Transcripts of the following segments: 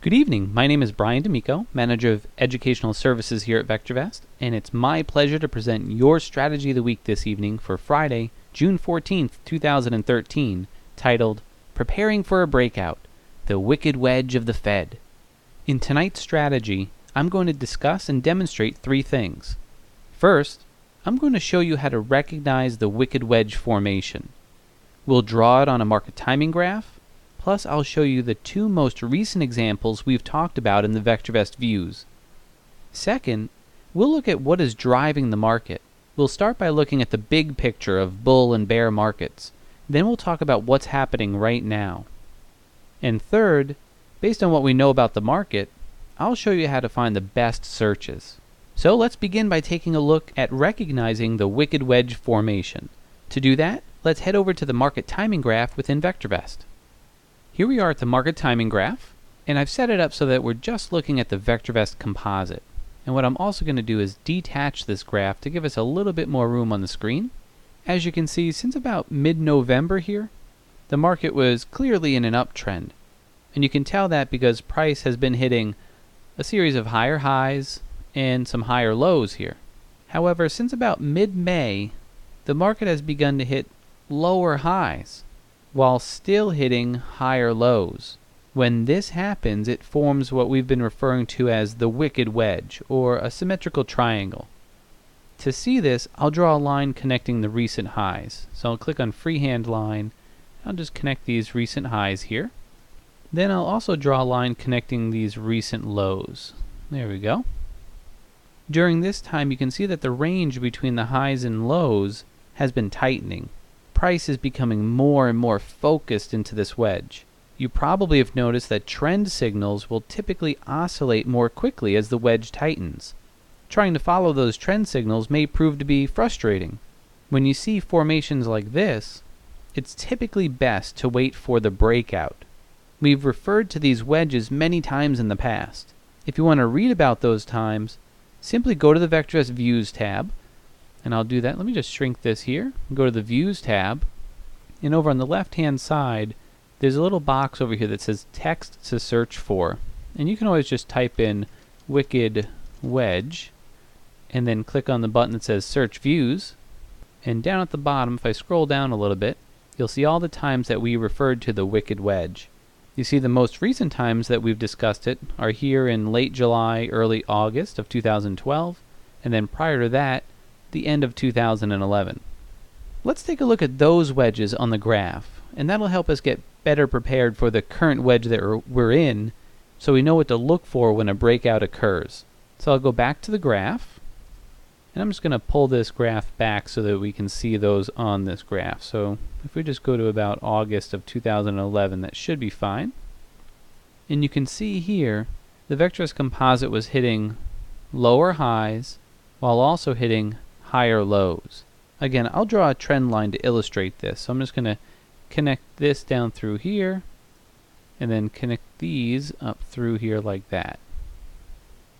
Good evening. My name is Brian D'Amico, Manager of Educational Services here at VectorVest, and it's my pleasure to present your Strategy of the Week this evening for Friday, June 14th, 2013, titled Preparing for a Breakout, the Wicked Wedge of the Fed. In tonight's strategy, I'm going to discuss and demonstrate three things. First, I'm going to show you how to recognize the Wicked Wedge formation. We'll draw it on a market timing graph. Plus, I'll show you the two most recent examples we've talked about in the VectorVest views. Second, we'll look at what is driving the market. We'll start by looking at the big picture of bull and bear markets. Then we'll talk about what's happening right now. And third, based on what we know about the market, I'll show you how to find the best searches. So let's begin by taking a look at recognizing the Wicked Wedge formation. To do that, let's head over to the market timing graph within VectorVest. Here we are at the market timing graph, and I've set it up so that we're just looking at the VectorVest composite. And what I'm also going to do is detach this graph to give us a little bit more room on the screen. As you can see, since about mid-November here, the market was clearly in an uptrend. And you can tell that because price has been hitting a series of higher highs and some higher lows here. However, since about mid-May, the market has begun to hit lower highs while still hitting higher lows. When this happens, it forms what we've been referring to as the Wicked Wedge, or a symmetrical triangle. To see this, I'll draw a line connecting the recent highs. So I'll click on Freehand Line. I'll just connect these recent highs here. Then I'll also draw a line connecting these recent lows. There we go. During this time, you can see that the range between the highs and lows has been tightening. Price is becoming more and more focused into this wedge. You probably have noticed that trend signals will typically oscillate more quickly as the wedge tightens. Trying to follow those trend signals may prove to be frustrating. When you see formations like this, it's typically best to wait for the breakout. We've referred to these wedges many times in the past. If you want to read about those times, simply go to the VectorVest Views tab. And I'll do that. Let me just shrink this here. Go to the Views tab. And over on the left-hand side, there's a little box over here that says Text to Search For. And you can always just type in Wicked Wedge. And then click on the button that says Search Views. And down at the bottom, if I scroll down a little bit, you'll see all the times that we referred to the Wicked Wedge. You see the most recent times that we've discussed it are here in late July, early August of 2012. And then prior to that, the end of 2011. Let's take a look at those wedges on the graph, and that'll help us get better prepared for the current wedge that we're in, so we know what to look for when a breakout occurs. So I'll go back to the graph, and I'm just going to pull this graph back so that we can see those on this graph. So if we just go to about August of 2011, that should be fine. And you can see here, the VectorVest composite was hitting lower highs while also hitting higher lows. Again, I'll draw a trend line to illustrate this. So I'm just going to connect this down through here and then connect these up through here like that.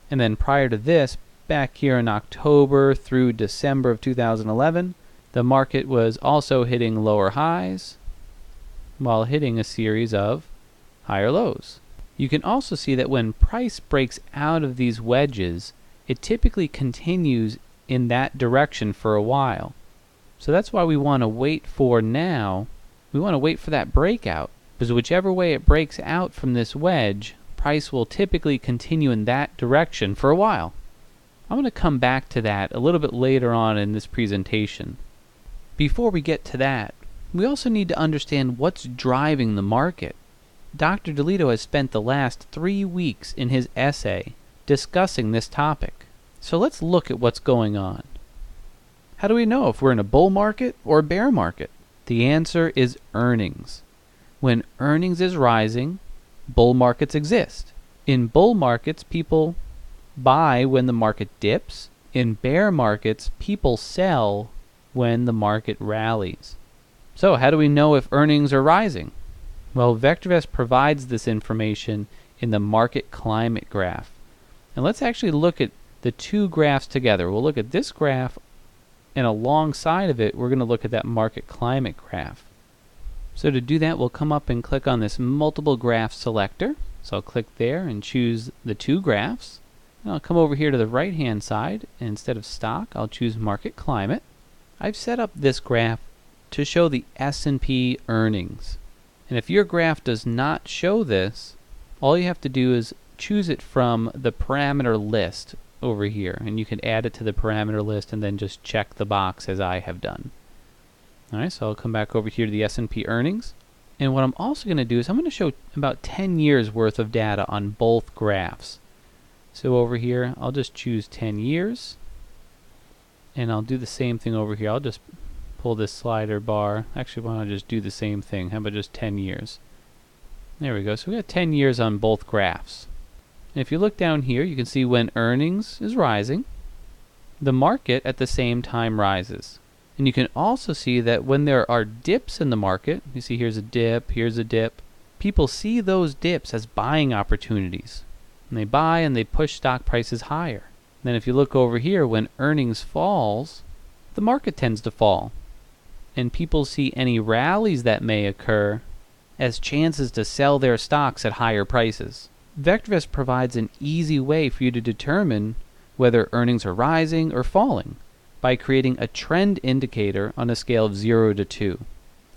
And then prior to this, back here in October through December of 2011, the market was also hitting lower highs while hitting a series of higher lows. You can also see that when price breaks out of these wedges, it typically continues in that direction for a while. So that's why we want to wait for now. We want to wait for that breakout, because whichever way it breaks out from this wedge, price will typically continue in that direction for a while. I'm going to come back to that a little bit later on in this presentation. Before we get to that, we also need to understand what's driving the market. Dr. DeLito has spent the last 3 weeks in his essay discussing this topic. So let's look at what's going on. How do we know if we're in a bull market or a bear market? The answer is earnings. When earnings is rising, bull markets exist. In bull markets, people buy when the market dips. In bear markets, people sell when the market rallies. So how do we know if earnings are rising? Well, VectorVest provides this information in the market climate graph. And let's actually look at the two graphs together. We'll look at this graph, and alongside of it, we're going to look at that market climate graph. So to do that, we'll come up and click on this multiple graph selector, So I'll click there and choose the two graphs. And I'll come over here to the right hand side, and instead of stock, I'll choose market climate. I've set up this graph to show the S&P earnings. And if your graph does not show this, all you have to do is choose it from the parameter list over here, and you can add it to the parameter list and then just check the box as I have done. Alright, so I'll come back over here to the S&P earnings, and what I'm also going to do is I'm going to show about 10 years worth of data on both graphs. So over here I'll just choose 10 years, and I'll do the same thing over here. I'll just pull this slider bar. Actually, why don't I just do the same thing? How about just 10 years? There we go. So we got 10 years on both graphs. And if you look down here, you can see when earnings is rising, the market at the same time rises. And you can also see that when there are dips in the market, you see here's a dip, people see those dips as buying opportunities. And they buy and they push stock prices higher. Then if you look over here, when earnings falls, the market tends to fall. And people see any rallies that may occur as chances to sell their stocks at higher prices. VectorVest provides an easy way for you to determine whether earnings are rising or falling by creating a trend indicator on a scale of 0 to 2.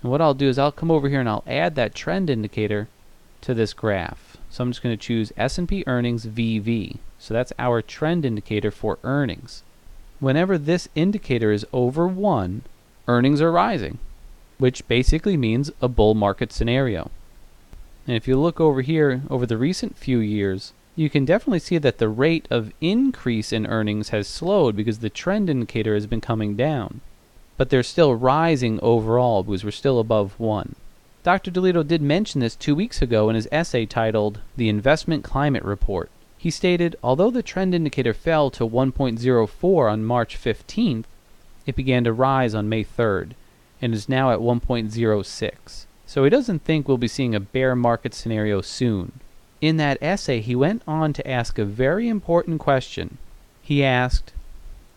And what I'll do is I'll come over here and I'll add that trend indicator to this graph. So I'm just going to choose S&P earnings VV. So that's our trend indicator for earnings. Whenever this indicator is over 1, earnings are rising, which basically means a bull market scenario. And if you look over here, over the recent few years, you can definitely see that the rate of increase in earnings has slowed because the trend indicator has been coming down. But they're still rising overall because we're still above 1. Dr. DeLito did mention this 2 weeks ago in his essay titled The Investment Climate Report. He stated, although the trend indicator fell to 1.04 on March 15th, it began to rise on May 3rd and is now at 1.06. So he doesn't think we'll be seeing a bear market scenario soon. In that essay, he went on to ask a very important question. He asked,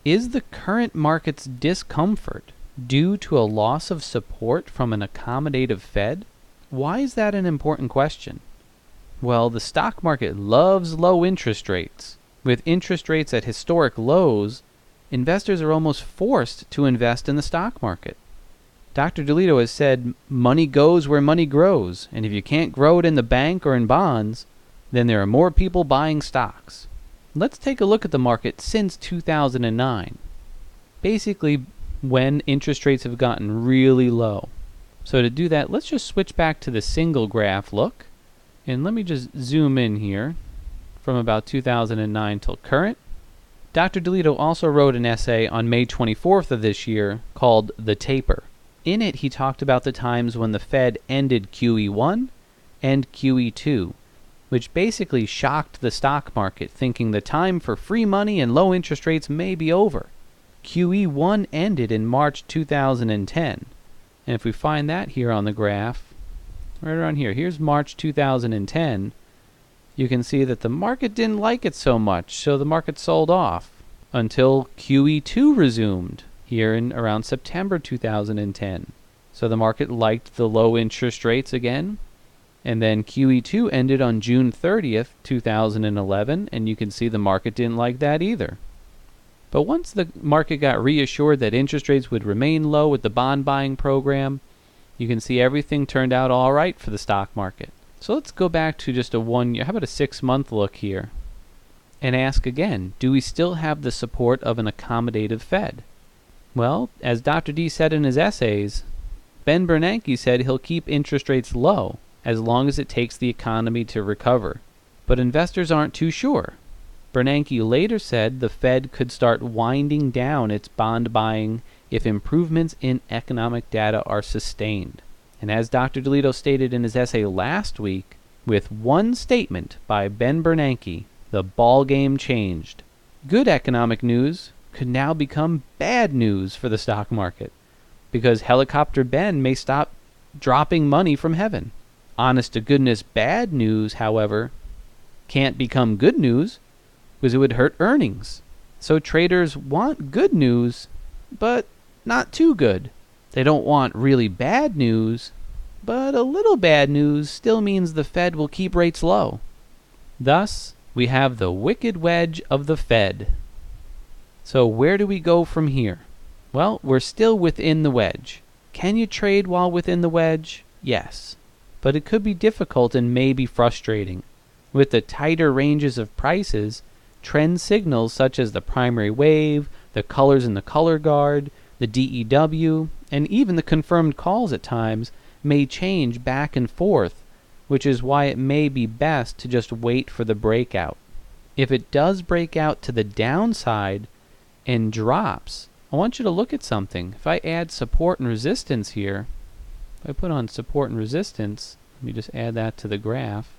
is the current market's discomfort due to a loss of support from an accommodative Fed? Why is that an important question? Well, the stock market loves low interest rates. With interest rates at historic lows, investors are almost forced to invest in the stock market. Dr. DeLito has said, money goes where money grows, and if you can't grow it in the bank or in bonds, then there are more people buying stocks. Let's take a look at the market since 2009. Basically, when interest rates have gotten really low. So to do that, let's just switch back to the single graph look, and let me just zoom in here from about 2009 till current. Dr. DeLito also wrote an essay on May 24th of this year called The Taper. In it, he talked about the times when the Fed ended QE1 and QE2, which basically shocked the stock market, thinking the time for free money and low interest rates may be over. QE1 ended in March 2010. And if we find that here on the graph, right around here, here's March 2010, you can see that the market didn't like it so much, so the market sold off until QE2 resumed here in around September 2010. So the market liked the low interest rates again, and then QE2 ended on June 30th, 2011, and you can see the market didn't like that either. But once the market got reassured that interest rates would remain low with the bond buying program, you can see everything turned out all right for the stock market. So let's go back to just a 1 year, how about a 6-month look here, and ask again, do we still have the support of an accommodative Fed? Well, as Dr. D said in his essays, Ben Bernanke said he'll keep interest rates low as long as it takes the economy to recover. But investors aren't too sure. Bernanke later said the Fed could start winding down its bond buying if improvements in economic data are sustained. And as Dr. DeLito stated in his essay last week, with one statement by Ben Bernanke, the ball game changed. Good economic news could now become bad news for the stock market, because Helicopter Ben may stop dropping money from heaven. Honest to goodness bad news, however, can't become good news because it would hurt earnings. So traders want good news, but not too good. They don't want really bad news, but a little bad news still means the Fed will keep rates low. Thus, we have the Wicked Wedge of the Fed. So where do we go from here? Well, we're still within the wedge. Can you trade while within the wedge? Yes. But it could be difficult and maybe frustrating. With the tighter ranges of prices, trend signals such as the primary wave, the colors in the color guard, the DEW, and even the confirmed calls at times may change back and forth, which is why it may be best to just wait for the breakout. If it does break out to the downside and drops, I want you to look at something. If I add support and resistance here, if I put on support and resistance, let me just add that to the graph.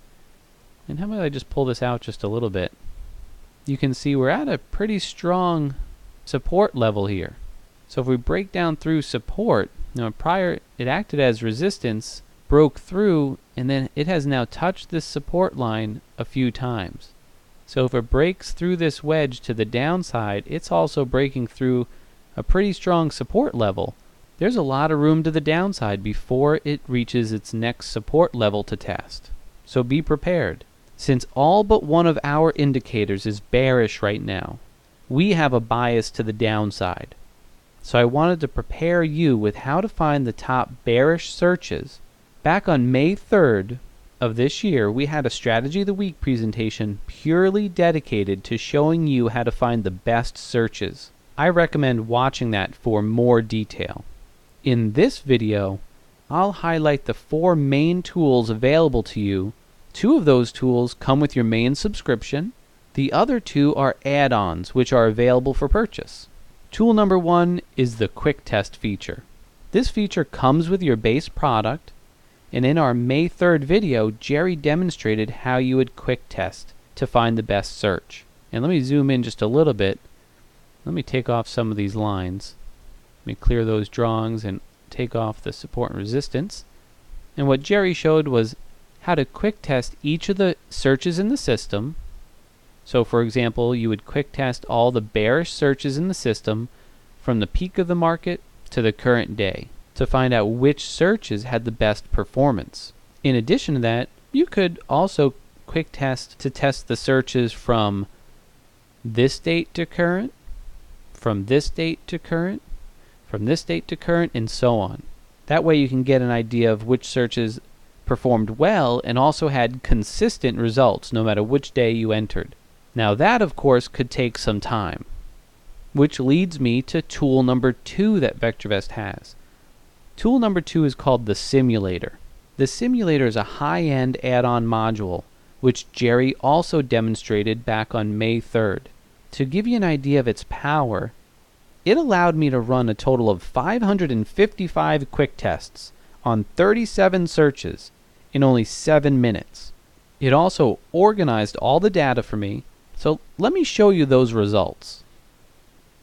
And how about I just pull this out just a little bit? You can see we're at a pretty strong support level here. So if we break down through support, prior it acted as resistance, broke through, and then it has now touched this support line a few times. So if it breaks through this wedge to the downside, it's also breaking through a pretty strong support level. There's a lot of room to the downside before it reaches its next support level to test. So be prepared. Since all but one of our indicators is bearish right now, we have a bias to the downside. So I wanted to prepare you with how to find the top bearish searches. Back on May 3rd of this year, we had a Strategy of the Week presentation purely dedicated to showing you how to find the best searches. I recommend watching that for more detail. In this video, I'll highlight the 4 main tools available to you. 2 of those tools come with your main subscription. The other 2 are add-ons, which are available for purchase. Tool number 1 is the Quick Test feature. This feature comes with your base product, and in our May 3rd video, Jerry demonstrated how you would quick test to find the best search. And let me zoom in just a little bit. Let me take off some of these lines. Let me clear those drawings and take off the support and resistance. And what Jerry showed was how to quick test each of the searches in the system. So for example, you would quick test all the bearish searches in the system from the peak of the market to the current day to find out which searches had the best performance. In addition to that, you could also quick test to test the searches from this date to current, from this date to current, from this date to current, and so on. That way you can get an idea of which searches performed well and also had consistent results no matter which day you entered. Now that, of course, could take some time, which leads me to tool number 2 that VectorVest has. Tool number 2 is called the Simulator. The Simulator is a high-end add-on module, which Jerry also demonstrated back on May 3rd. To give you an idea of its power, it allowed me to run a total of 555 quick tests on 37 searches in only 7 minutes. It also organized all the data for me, so let me show you those results.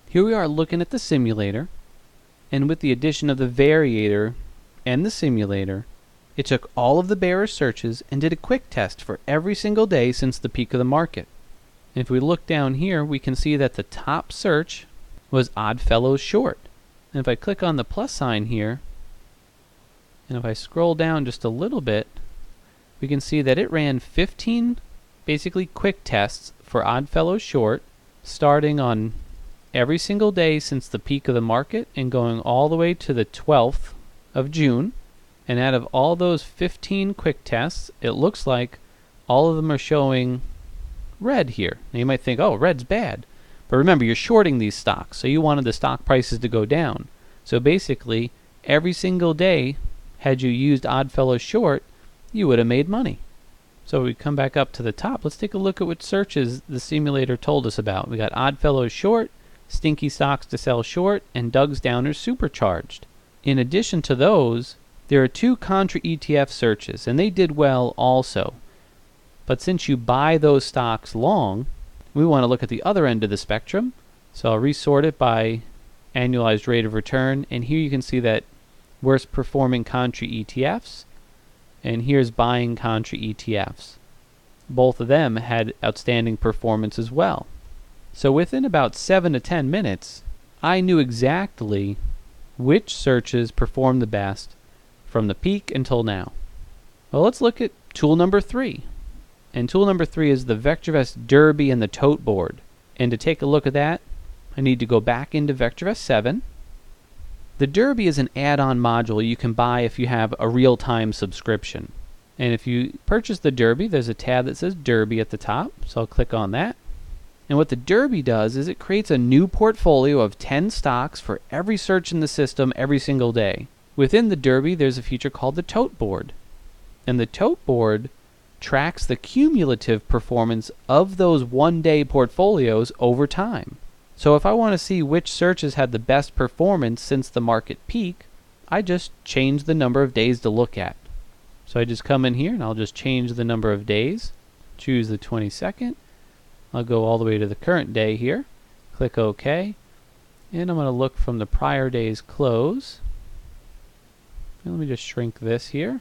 Here we are looking at the simulator, and with the addition of the variator and the simulator, it took all of the bearish searches and did a quick test for every single day since the peak of the market. If we look down here, we can see that the top search was Oddfellows short. And if I click on the plus sign here, and if I scroll down just a little bit, we can see that it ran 15 basically quick tests for Oddfellows short, starting on every single day since the peak of the market and going all the way to the 12th of June. And out of all those 15 quick tests, it looks like all of them are showing red here. Now you might think, oh, red's bad. But remember, you're shorting these stocks, so you wanted the stock prices to go down. So basically, every single day, had you used Oddfellows short, you would have made money. So we come back up to the top. Let's take a look at what searches the simulator told us about. We got Oddfellows short, Stinky Stocks to Sell Short, and Doug's Downers Supercharged. In addition to those, there are 2 contra ETF searches, and they did well also. But since you buy those stocks long, we want to look at the other end of the spectrum. So I'll resort it by annualized rate of return, and here you can see that worst performing contra ETFs, and here's buying contra ETFs. Both of them had outstanding performance as well. So within about 7 to 10 minutes, I knew exactly which searches performed the best from the peak until now. Well, let's look at tool number 3. And tool number 3 is the VectorVest Derby and the Tote Board. And to take a look at that, I need to go back into VectorVest 7. The Derby is an add-on module you can buy if you have a real-time subscription. And if you purchase the Derby, there's a tab that says Derby at the top, so I'll click on that. And what the Derby does is it creates a new portfolio of 10 stocks for every search in the system every single day. Within the Derby, there's a feature called the Tote Board. And the Tote Board tracks the cumulative performance of those one-day portfolios over time. So if I want to see which searches had the best performance since the market peak, I just change the number of days to look at. So I just come in here and I'll just change the number of days, choose the 22nd, I'll go all the way to the current day here, click OK, and I'm going to look from the prior day's close. And let me just shrink this here.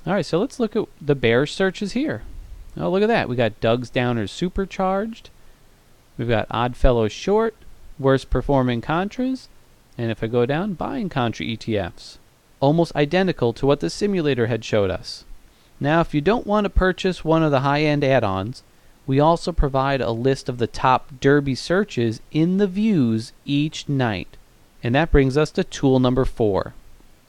Alright, so let's look at the bearish searches here. Oh, look at that. We got Doug's Downers Supercharged. We've got Oddfellows Short, Worst Performing Contras, and if I go down, Buying Contra ETFs. Almost identical to what the simulator had showed us. Now, if you don't want to purchase one of the high-end add-ons, we also provide a list of the top Derby searches in the views each night. And that brings us to tool number 4,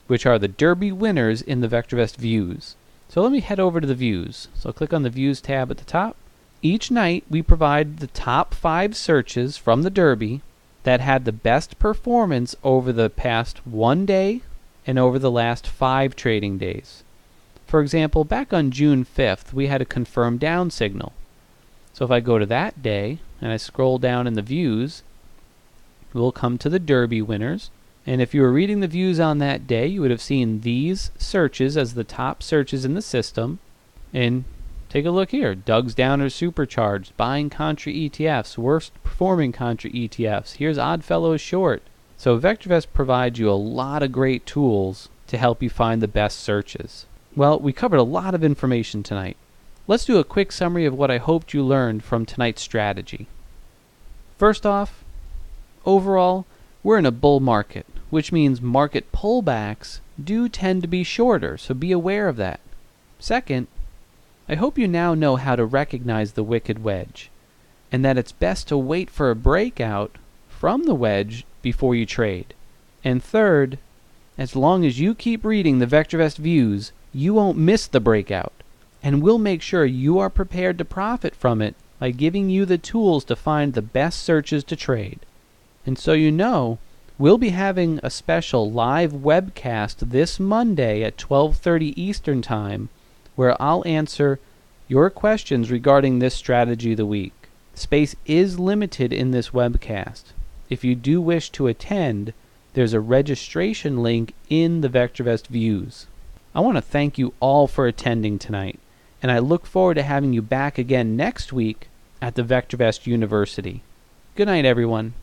which are the Derby winners in the VectorVest views. So let me head over to the views. So I'll click on the views tab at the top. Each night we provide the top 5 searches from the Derby that had the best performance over the past 1 day and over the last 5 trading days. For example, back on June 5th, we had a confirmed down signal. So if I go to that day and I scroll down in the views, we'll come to the Derby winners. And if you were reading the views on that day, you would have seen these searches as the top searches in the system. And take a look here. Doug's Downers Supercharged, Buying Contra ETFs, Worst Performing Contra ETFs. Here's Oddfellows Short. So VectorVest provides you a lot of great tools to help you find the best searches. Well, we covered a lot of information tonight. Let's do a quick summary of what I hoped you learned from tonight's strategy. First off, overall, we're in a bull market, which means market pullbacks do tend to be shorter, so be aware of that. Second, I hope you now know how to recognize the Wicked Wedge, and that it's best to wait for a breakout from the wedge before you trade. And third, as long as you keep reading the VectorVest views, you won't miss the breakout, and we'll make sure you are prepared to profit from it by giving you the tools to find the best searches to trade. And so you know, we'll be having a special live webcast this Monday at 12:30 Eastern Time, where I'll answer your questions regarding this strategy of the week. Space is limited in this webcast. If you do wish to attend, there's a registration link in the VectorVest views. I want to thank you all for attending tonight, and I look forward to having you back again next week at the VectorVest University. Good night, everyone.